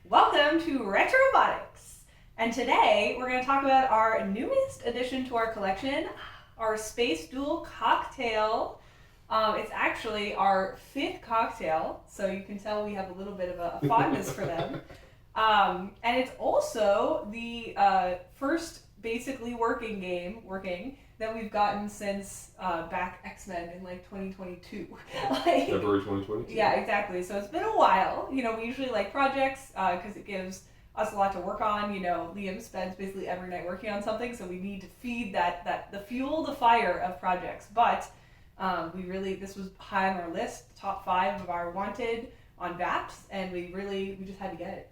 Welcome to Retrobotics, and today we're going to talk about our newest addition to our collection, our Space Duel cocktail. It's actually our 5th cocktail, so you can tell we have a little bit of a fondness for them. And it's also the first basically working that we've gotten since back X-Men in like 2022. February 2022. Yeah, exactly. So it's been a while. We usually like projects because it gives us a lot to work on. Liam spends basically every night working on something, so we need to feed the fuel the fire of projects. But this was high on our list, top 5 of our wanted on VAPs, and we just had to get it.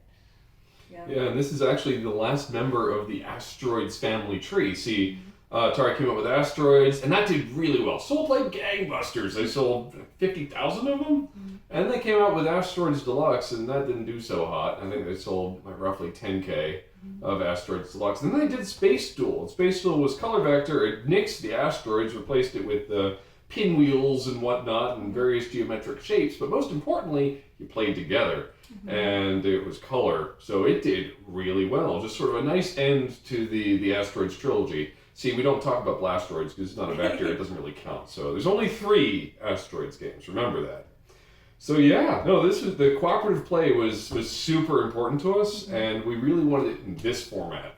Yeah, and this is actually the last member of the Asteroids family tree. See, Atari came up with Asteroids, and that did really well. Sold like gangbusters. They sold 50,000 of them. Mm-hmm. And they came out with Asteroids Deluxe, and that didn't do so hot. I think they sold like roughly 10K of Asteroids Deluxe. And then they did Space Duel. And Space Duel was color vector. It nixed the asteroids, replaced it with pinwheels and whatnot, and various geometric shapes. But most importantly, you played together. Mm-hmm. And it was color. So it did really well. Just sort of a nice end to the Asteroids trilogy. See, we don't talk about Blastoids because it's not a vector, it doesn't really count. So there's only 3 Asteroids games, remember that. So yeah, no, the cooperative play was super important to us, and we really wanted it in this format.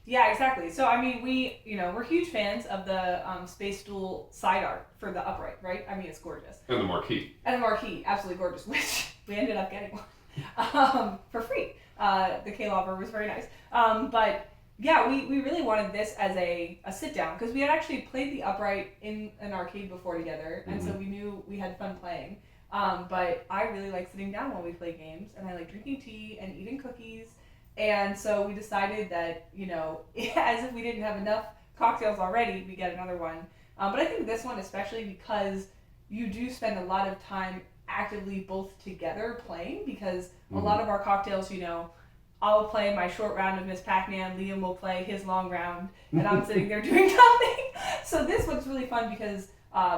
Yeah, exactly. So I mean, we're huge fans of the Space Duel side art for the upright, right? I mean, it's gorgeous. And the marquee. Absolutely gorgeous, which we ended up getting one for free. The K-Lobber was very nice. But yeah, we really wanted this as a sit-down, because we had actually played the upright in an arcade before together, and so we knew we had fun playing. But I really like sitting down while we play games, and I like drinking tea and eating cookies, and so we decided that, as if we didn't have enough cocktails already, we get another one. But I think this one especially because you do spend a lot of time actively both together playing, because a lot of our cocktails, I'll play my short round of Miss Pac-Man, Liam will play his long round, and I'm sitting there doing nothing. So this one's really fun because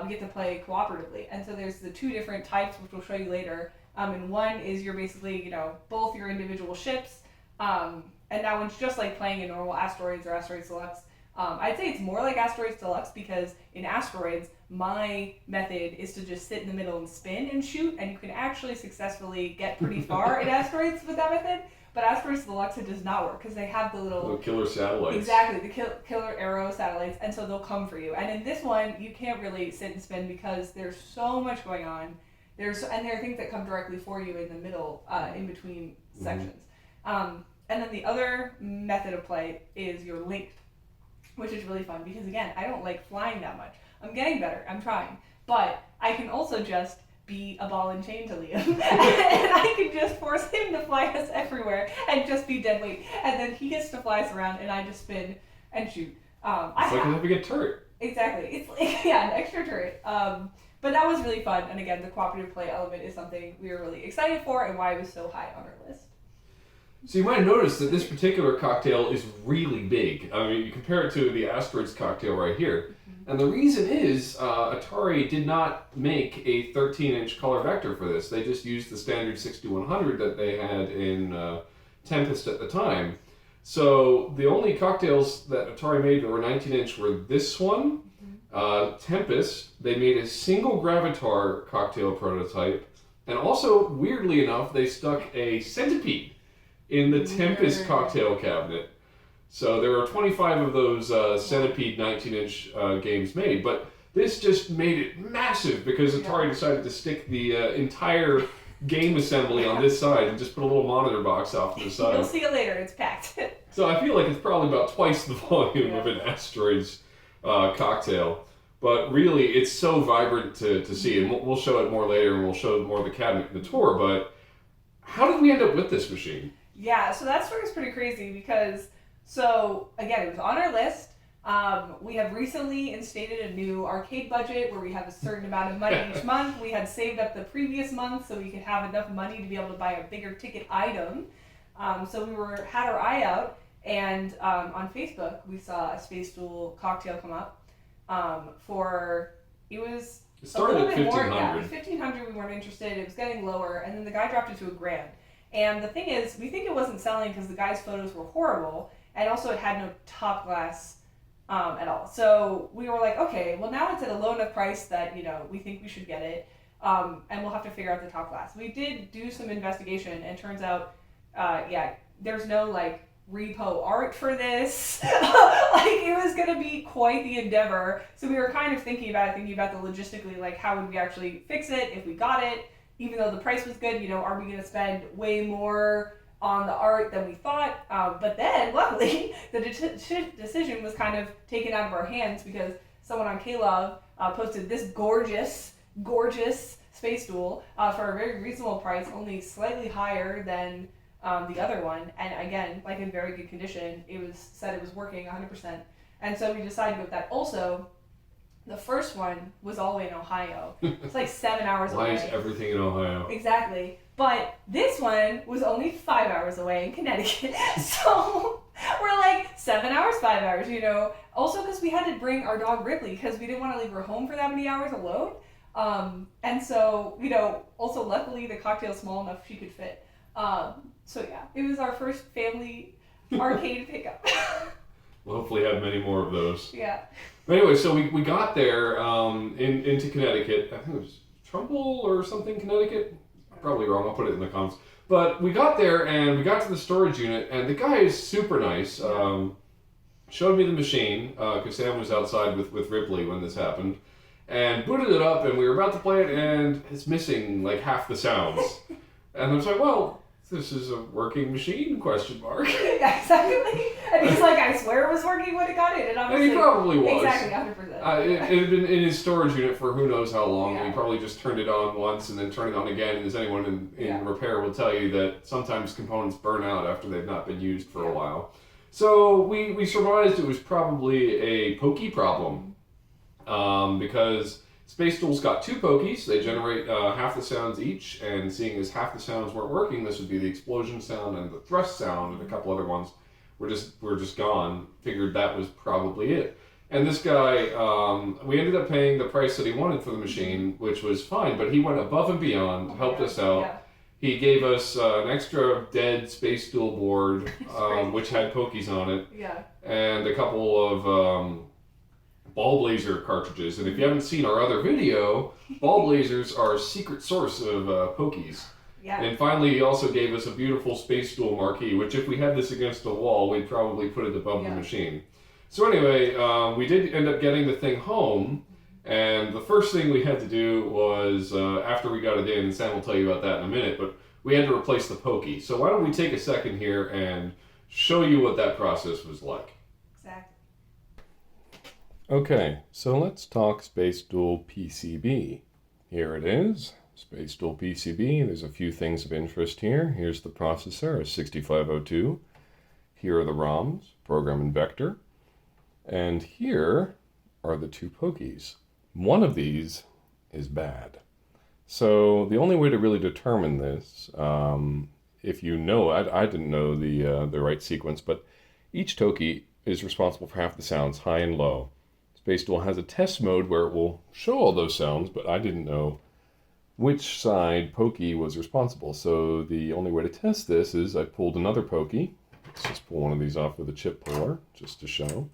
we get to play cooperatively. And so there's the 2 different types, which we'll show you later. And one is you're basically, both your individual ships. And that one's just like playing in normal Asteroids or Asteroids Deluxe. I'd say it's more like Asteroids Deluxe because in Asteroids, my method is to just sit in the middle and spin and shoot, and you can actually successfully get pretty far in Asteroids with that method. But Asteroids Deluxe, it does not work because they have the little killer satellites. Exactly, the killer arrow satellites, and so they'll come for you. And in this one, you can't really sit and spin because there's so much going on. And there are things that come directly for you in the middle, in between sections. And then the other method of play is you're linked, which is really fun because, again, I don't like flying that much. I'm getting better, I'm trying. But I can also just be a ball and chain to Liam. And I can just force him to fly us everywhere and just be dead weight. And then he gets to fly us around and I just spin and shoot. It's like having a turret. Exactly. It's like, an extra turret. But that was really fun. And again, the cooperative play element is something we were really excited for and why it was so high on our list. So you might notice that this particular cocktail is really big. I mean, you compare it to the Asteroids cocktail right here. And the reason is Atari did not make a 13-inch color vector for this. They just used the standard 6100 that they had in Tempest at the time. So the only cocktails that Atari made that were 19-inch were this one, Tempest. They made a single Gravitar cocktail prototype. And also, weirdly enough, they stuck a centipede in the Tempest cocktail cabinet. So there are 25 of those Centipede 19-inch games made, but this just made it massive because Atari decided to stick the entire game assembly on this side and just put a little monitor box off to the side. You'll see it later, it's packed. So I feel like it's probably about twice the volume of an Asteroids cocktail, but really it's so vibrant to see, and we'll show it more later and we'll show more of the cabinet in the tour, but how did we end up with this machine? Yeah, so that story is pretty crazy because, so again, it was on our list. We have recently instated a new arcade budget where we have a certain amount of money each month. We had saved up the previous month so we could have enough money to be able to buy a bigger ticket item. So we had our eye out, and on Facebook we saw a Space Duel cocktail come up for, it was It started at 1,500. Yeah, 1,500 we weren't interested. It was getting lower, and then the guy dropped it to $1,000. And the thing is, we think it wasn't selling because the guy's photos were horrible, and also it had no top glass at all. So we were like, okay, well now it's at a low enough price that we think we should get it, and we'll have to figure out the top glass. We did do some investigation, and turns out, there's no repo art for this. It was gonna be quite the endeavor. So we were kind of thinking about the logistically, how would we actually fix it if we got it, even though the price was good. Are we gonna spend way more on the art than we thought? But then luckily the decision was kind of taken out of our hands because someone on K-Love posted this gorgeous Space Duel for a very reasonable price, only slightly higher than the other one, and again, in very good condition. It was said it was working 100%, and so we decided to go with that. Also, the first one was all the way in Ohio. It's 7 hours away. Why is everything in Ohio? Exactly. But this one was only 5 hours away in Connecticut. So we're 7 hours, 5 hours, Also because we had to bring our dog Ripley because we didn't want to leave her home for that many hours alone. And so, also luckily the cocktail's small enough she could fit. So yeah, it was our first family arcade pickup. We'll hopefully have many more of those. Yeah. But anyway, so we got there into Connecticut. I think it was Trumbull or something, Connecticut. I'm probably wrong. I'll put it in the comments. But we got there and we got to the storage unit, and the guy is super nice. Showed me the machine because Sam was outside with Ripley when this happened, and booted it up, and we were about to play it, and it's missing half the sounds. And I was like, well, this is a working machine, ? Yeah, exactly. And he's like, I swear it was working when it got in. And he probably was. Exactly, 100%. It had been in his storage unit for who knows how long. Yeah. And he probably just turned it on once and then turned it on again. And as anyone in repair will tell you, that sometimes components burn out after they've not been used for a while. So we surmised it was probably a POKEY problem. Because Space Duel's got 2 pokies. They generate half the sounds each, and seeing as half the sounds weren't working, this would be the explosion sound and the thrust sound, and a couple other ones were just gone. Figured that was probably it. And this guy, we ended up paying the price that he wanted for the machine, which was fine, but he went above and beyond, helped us out. Yeah. He gave us an extra dead Space Duel board, which had pokies on it, and a couple of ball blazer cartridges. And if you haven't seen our other video, ball blazers are a secret source of pokies. Yeah. And finally, he also gave us a beautiful Space Duel marquee, which if we had this against a wall, we'd probably put it above the machine. So anyway, we did end up getting the thing home, and the first thing we had to do was, after we got it in, and Sam will tell you about that in a minute, but we had to replace the pokey. So why don't we take a second here and show you what that process was like. Exactly. Okay, so let's talk Space Duel PCB. Here it is, Space Duel PCB. There's a few things of interest here. Here's the processor, a 6502. Here are the ROMs, program and vector. And here are the 2 pokies. One of these is bad. So the only way to really determine this, if you know, I didn't know the right sequence, but each toki is responsible for half the sounds, high and low. Space Duel has a test mode where it will show all those sounds, but I didn't know which side POKEY was responsible. So the only way to test this is I pulled another POKEY. Let's just pull one of these off with a chip puller, just to show.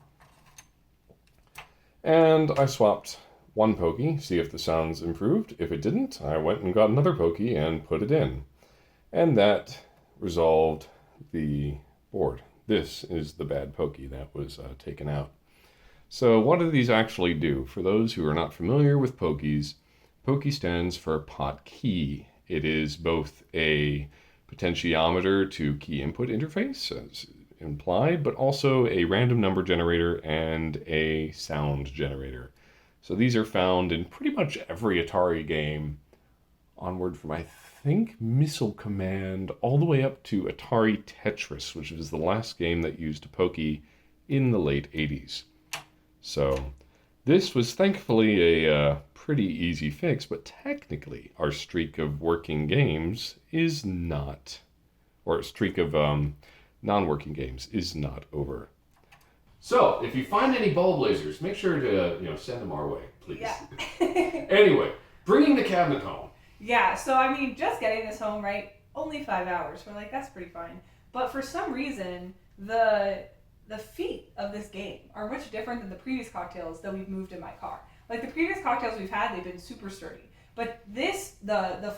And I swapped one POKEY, see if the sounds improved. If it didn't, I went and got another POKEY and put it in. And that resolved the board. This is the bad POKEY that was taken out. So what do these actually do? For those who are not familiar with POKEYs, POKEY stands for POKEY. It is both a potentiometer to key input interface, as implied, but also a random number generator and a sound generator. So these are found in pretty much every Atari game, onward from, I think, Missile Command, all the way up to Atari Tetris, which was the last game that used a POKEY in the late 80s. So this was thankfully a pretty easy fix, but technically our streak of working games is not, or a streak of non-working games is not over. So if you find any ball blazers, make sure to send them our way. please. Yeah. Anyway, bringing the cabinet home. Yeah, so I mean, just getting this home, right? Only 5 hours. We're like, that's pretty fine. But for some reason, the feet of this game are much different than the previous cocktails that we've moved in my car. Like the previous cocktails we've had, they've been super sturdy. But this, the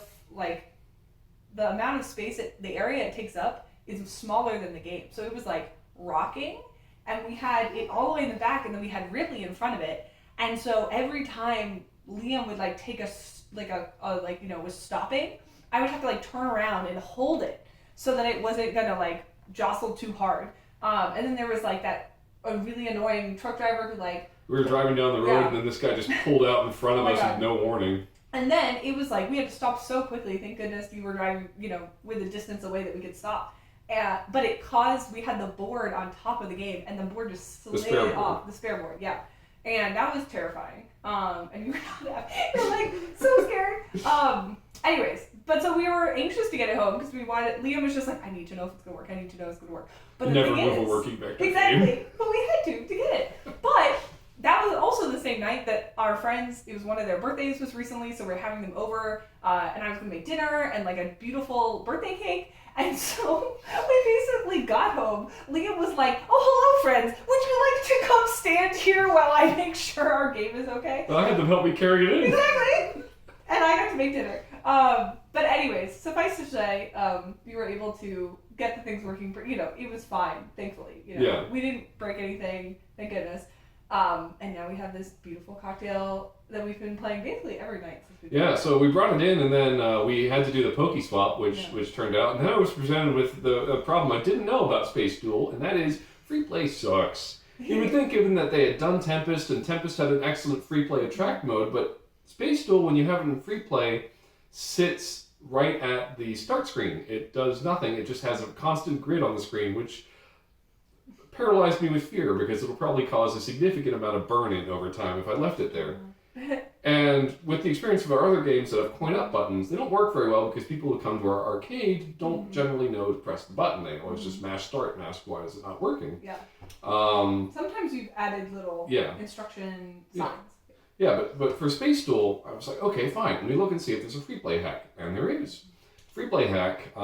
amount of space, the area it takes up is smaller than the game. So it was like rocking, and we had it all the way in the back, and then we had Ridley in front of it. And so every time Liam would like take was stopping, I would have to like turn around and hold it so that it wasn't gonna like jostle too hard. And then there was like a really annoying truck driver who like. We were driving down the road, and then this guy just pulled out in front of us with no warning. And then it was like we had to stop so quickly. Thank goodness you were driving, with a distance away that we could stop. But it caused, we had the board on top of the game, and the board just slid off. The spare board, yeah. And that was terrifying. And you were not happy. You were like so scared. Anyways, but so we were anxious to get it home because we wanted. Liam was just like, I need to know if it's gonna work. I need to know if it's gonna work. But never move a working vector game. Exactly. But we had to get it. But that was also the same night that our friends, it was one of their birthdays was recently, so we're having them over, and I was gonna make dinner and like a beautiful birthday cake. And so we basically got home. Liam was like, oh, hello, friends. Would you like to come stand here while I make sure our game is okay? Well, I had them help me carry it in. Exactly. And I got to make dinner. But anyways, suffice to say, we were able to get the things working. It was fine, thankfully. Yeah. We didn't break anything, thank goodness. And now we have this beautiful cocktail that we've been playing basically every night since we've been So we brought it in, and then we had to do the POKEY swap, which turned out. And then I was presented with the problem I didn't know about Space Duel, and that is Freeplay sucks. You would think, given that they had done Tempest, and Tempest had an excellent Freeplay attract mode, but Space Duel, when you have it in Freeplay, sits right at the start screen. It does nothing. It just has a constant grid on the screen, which paralyzed me with fear because it'll probably cause a significant amount of burn-in over time if I left it there. And with the experience of our other games that have coin-up buttons, they don't work very well because people who come to our arcade don't generally know to press the button. They always just mash start and ask, why is it not working? Yeah. Sometimes you've added little instruction signs. Yeah, but for Space Duel, I was like, okay, fine. Let me look and see if there's a Freeplay hack. And there is. Freeplay hack, I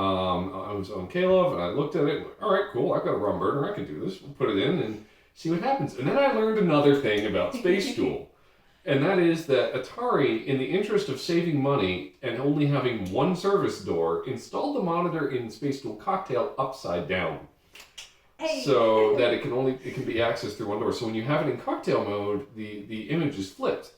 was on Caleb, and I looked at it, and all right, cool, I've got a ROM burner, I can do this. We'll put it in and see what happens. And then I learned another thing about Space Duel. And that is that Atari, in the interest of saving money and only having one service door, installed the monitor in Space Duel Cocktail upside down. Hey. So that it can be accessed through one door. So when you have it in cocktail mode, the image is flipped.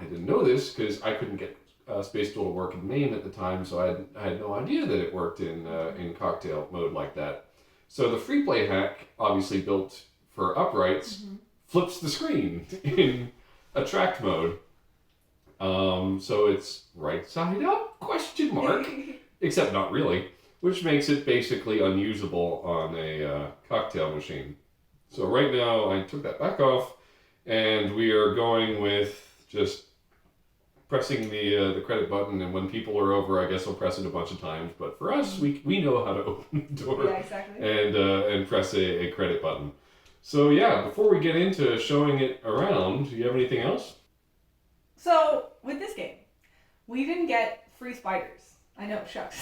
I didn't know this because I couldn't get Space Duel to work in MAME at the time, so I had no idea that it worked in cocktail mode like that. So the Freeplay hack, obviously built for uprights, flips the screen in attract mode. So it's right side up, ? Except not really, which makes it basically unusable on a cocktail machine. So right now I took that back off, and we are going with just pressing the credit button, and when people are over, I guess I'll press it a bunch of times. But for us, we know how to open the door and press a credit button. So yeah, before we get into showing it around, do you have anything else? So with this game, we didn't get free spiders. I know, shucks.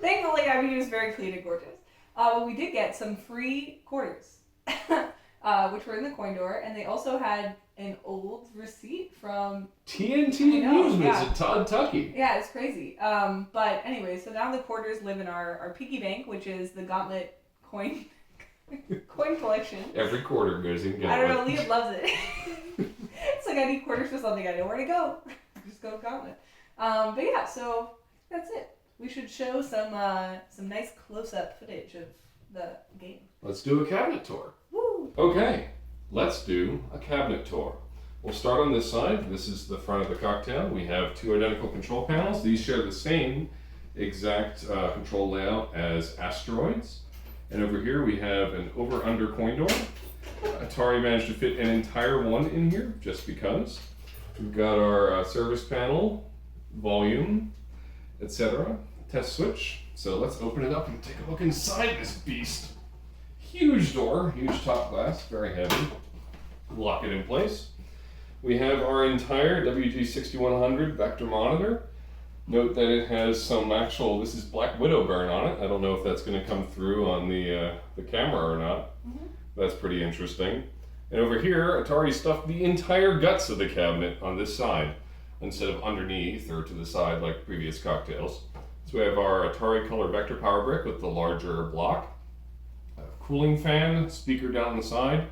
Thankfully, it was very clean and gorgeous. But we did get some free quarters, which were in the coin door, and they also had an old receipt from TNT Amusements at Todd Tucky. Yeah, it's crazy. But anyway, so now the quarters live in our piggy bank, which is the Gauntlet coin collection. Every quarter goes in Gauntlet. I don't know, Liam loves it. It's like I need quarters for something, I know where to go. Just go to Gauntlet. But yeah, so that's it. We should show some nice close-up footage of the game. Let's do a cabinet tour. Woo! Okay, let's do a cabinet tour. We'll start on this side. This is the front of the cocktail. We have two identical control panels. These share the same exact control layout as Asteroids. And over here we have an over-under coin door. Atari managed to fit an entire one in here, just because. We've got our service panel, volume, etc. Test switch. So let's open it up and take a look inside this beast. Huge door, huge top glass, very heavy. Lock it in place. we have our entire WG6100 vector monitor. Note that it has some actual, this is Black Widow burn on it. I don't know if that's going to come through on the camera or not. That's pretty interesting. And over here, Atari stuffed the entire guts of the cabinet on this side, instead of underneath or to the side like previous cocktails. So we have our Atari Color Vector Power Brick with the larger block, a cooling fan, speaker down the side.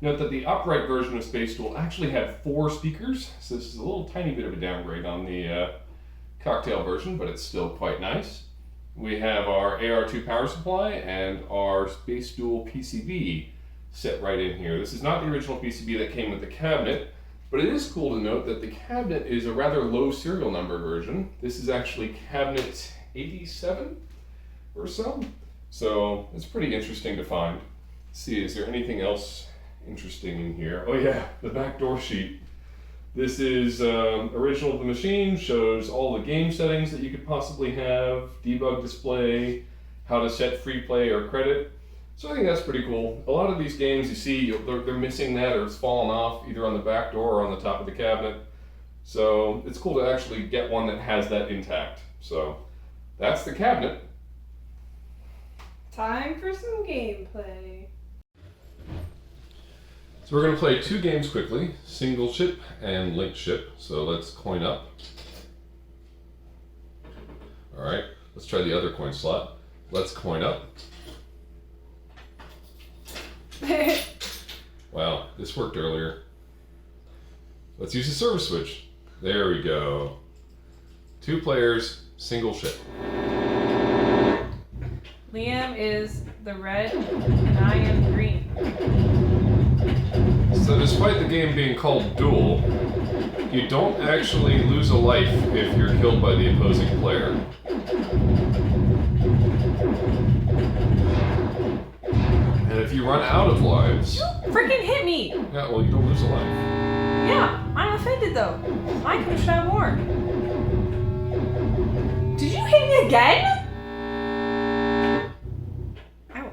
Note that the upright version of Space Duel actually had 4 speakers, so this is a little tiny bit of a downgrade on the cocktail version, but it's still quite nice. We have our AR2 power supply and our Space Duel PCB set right in here. This is not the original PCB that came with the cabinet, but it is cool to note that the cabinet is a rather low serial number version. This is actually cabinet 87 or so. So it's pretty interesting to find. Let's see, is there anything else interesting in here? Oh yeah, the backdoor sheet. This is original to the machine, shows all the game settings that you could possibly have, debug display, how to set free play or credit. So I think that's pretty cool. A lot of these games you see, they're missing that or it's fallen off either on the back door or on the top of the cabinet. So it's cool to actually get one that has that intact. So that's the cabinet. Time for some gameplay. So we're going to play 2 games quickly, single ship and linked ship. So let's coin up. All right, let's try the other coin slot. Let's coin up. Wow, this worked earlier. Let's use the service switch. There we go. 2 players, single ship. Liam is the red and I am green. So despite the game being called Duel, you don't actually lose a life if you're killed by the opposing player. And if you run out of lives... Freaking hit me! Yeah, well, you don't lose a life. Yeah, I'm offended though. I could have shot more. Did you hit me again? Ow.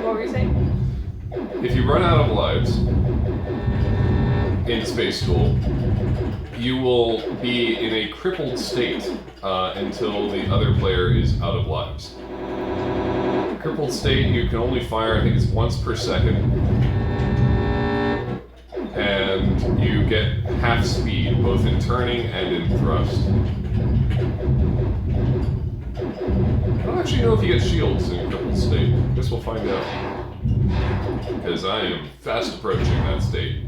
What were you saying? If you run out of lives in Space Duel, you will be in a crippled state until the other player is out of lives. Crippled state, you can only fire, I think it's once per second, and you get half speed, both in turning and in thrust. I don't actually know if you get shields in a crippled state. I guess we'll find out. Because I am fast approaching that state.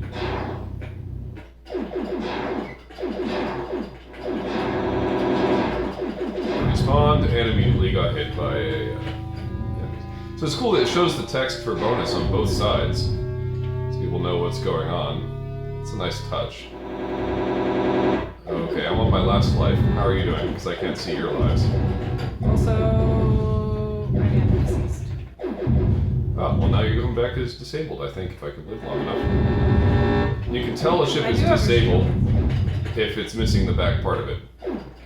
Respawned and immediately got hit by a... So it's cool that it shows the text for bonus on both sides, so people know what's going on. It's a nice touch. Okay, I'm on my last life. How are you doing? Because I can't see your lives. Also, I am deceased. Oh, well now you're going back as disabled, I think, if I could live long enough. You can tell a ship is disabled if it's missing the back part of it.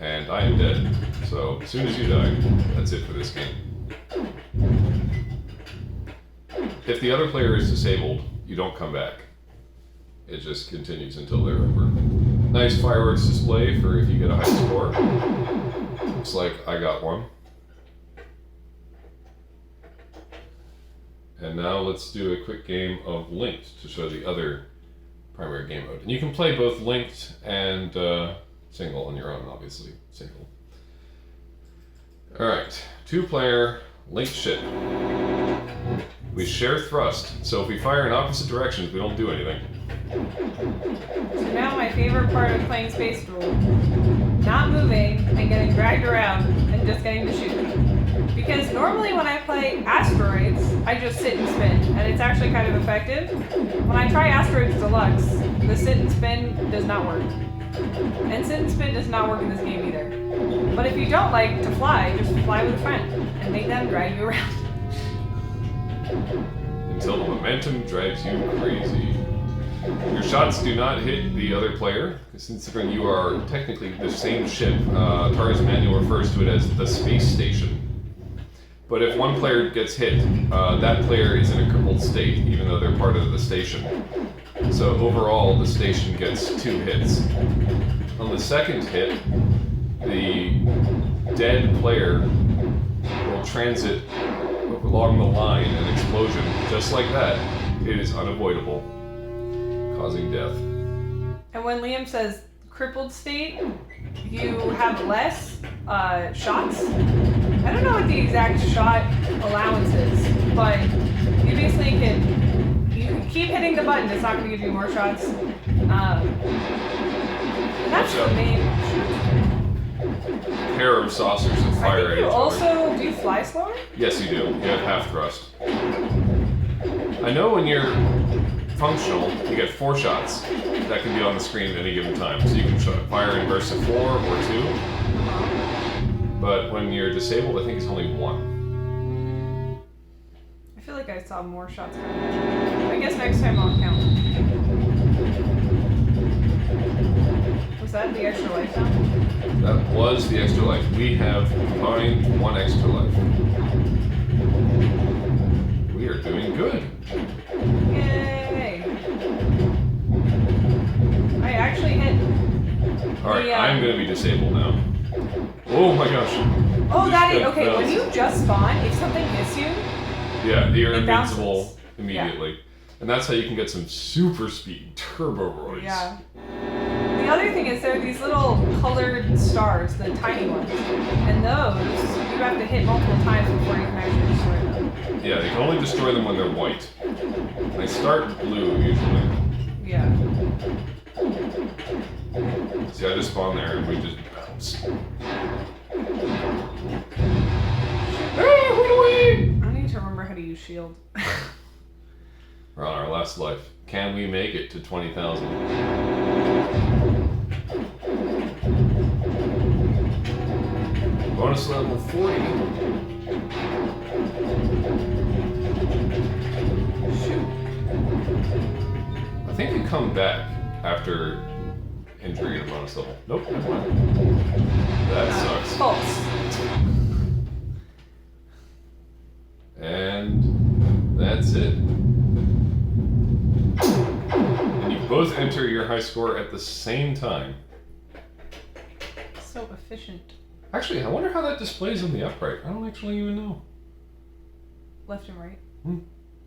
And I am dead. So as soon as you die, that's it for this game. If the other player is disabled, you don't come back. It just continues until they're over. Nice fireworks display for if you get a high score. Looks like I got one. And now let's do a quick game of Linked to show the other primary game mode. And you can play both Linked and single on your own, obviously. Single. Alright, 2-player Linked ship. We share thrust, so if we fire in opposite directions, we don't do anything. So now my favorite part of playing Space Duel, not moving and getting dragged around and just getting to shoot. Because normally when I play Asteroids, I just sit and spin, and it's actually kind of effective. When I try Asteroids Deluxe, the sit and spin does not work. And sit and spin does not work in this game either. But if you don't like to fly, just fly with a friend and make them drag you around. Until the momentum drives you crazy. Your shots do not hit the other player, considering you are technically the same ship. Atari's manual refers to it as the space station. But if one player gets hit, that player is in a crippled state, even though they're part of the station. So overall, the station gets 2 hits. On the second hit, the dead player will transit along the line, an explosion, just like that. It is unavoidable, causing death. And when Liam says crippled state, you have less shots. I don't know what the exact shot allowance is, but you basically can keep hitting the button. It's not going to give you more shots. That's the main. Pair of saucers that fire at each you other. also do fly slower? Yes, you do. You have half thrust. I know when you're functional, you get 4 shots that can be on the screen at any given time. So you can fire in bursts of 4 or 2. But when you're disabled, I think it's only 1. I feel like I saw more shots coming. I guess next time I'll count. Was that the extra life now? That was the extra life. We have combined 1 extra life. We are doing good. Yay! I actually hit. Alright, I'm going to be disabled now. Oh my gosh. Oh, that is. That Okay, when bounces. you just spawn, if something hits you, Yeah, you're It invincible bounces. immediately. And that's how you can get some super speed turbo roids. yeah. The other thing is there are these little colored stars, the tiny ones, and those you have to hit multiple times before you can actually destroy them. Yeah, you can only destroy them when they're white. They start blue usually. Yeah. See, I just spawned there and we just bounce. Run away! I need to remember how to use shield. We're on our last life. Can we make it to 20,000? Bonus level 40. Shoot. I think you come back after injury at a bonus level. Nope, never mind. That sucks. False. And that's it. And you both enter your high score at the same time. So efficient. Actually, I wonder how that displays on the upright. I don't actually even know. Left and right. Hmm.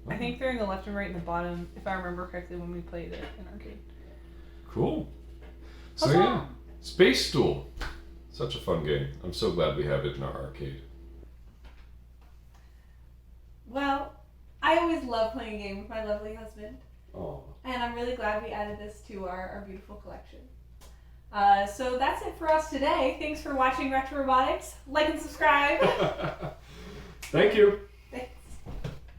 I think they're in the left and right and the bottom, if I remember correctly, when we played it in arcade. Cool. So Huzzah! yeah, Space Duel. Such a fun game. I'm so glad we have it in our arcade. Well, I always love playing a game with my lovely husband, Oh. and I'm really glad we added this to our beautiful collection. So that's it for us today. Thanks for watching Retro Robotics. Like and subscribe. Thank you.